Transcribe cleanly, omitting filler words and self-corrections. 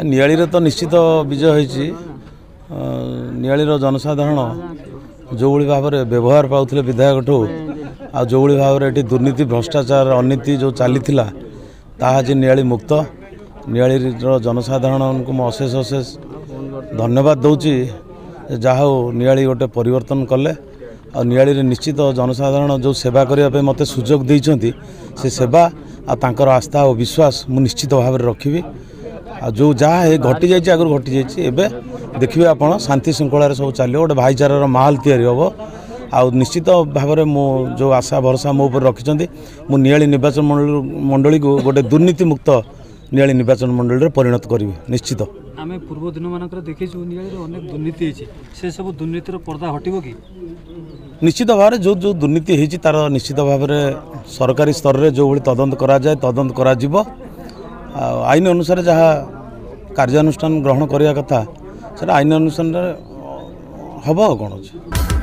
नियाली तो निश्चित विजय होती नियाली जनसाधारण जो भाव में व्यवहार पाते विधायक ठू आ जो भाव में दुर्नीति भ्रष्टाचार अनीति जो चली आज नियाली मुक्त नियाली जनसाधारण को मैं अशेष अशेष धन्यवाद दूची जहा नियाली गोटे परिवर्तन कले आ नियाली निश्चित जनसाधारण जो सेवा करने मत सुजोग देइछंती से सेवा आर आस्था और विश्वास मु निश्चित भाव में रखी आ जो जहाँ है घटी जाइए आगुरी घटी जाइए देखिए आप शांति श्रृंखला सब चलो गोटे भाईचारार माहौल तैयारी हम आ निश्चित भाव में मो जो आशा भरोसा मो पर रखिंट मु नियाली निर्वाचन मंडली को गोटे दुर्नीति मुक्त नियाली निर्वाचन मंडल परिणत करी निश्चित। आम पूर्व दिन मानक देखीचु अनेक दुर्नीति से सब दुर्नीतिर पर्दा हटो कि निश्चित भाव में जो जो दुर्नीति होती तार निश्चित भाव में सरकारी स्तर में जो तदंत करा जाए तदंत करा जिवो आईन अनुसार जहाँ कार्यानुष्ठान ग्रहण करने कथा से आईन अनुसार हम कौन अच्छे।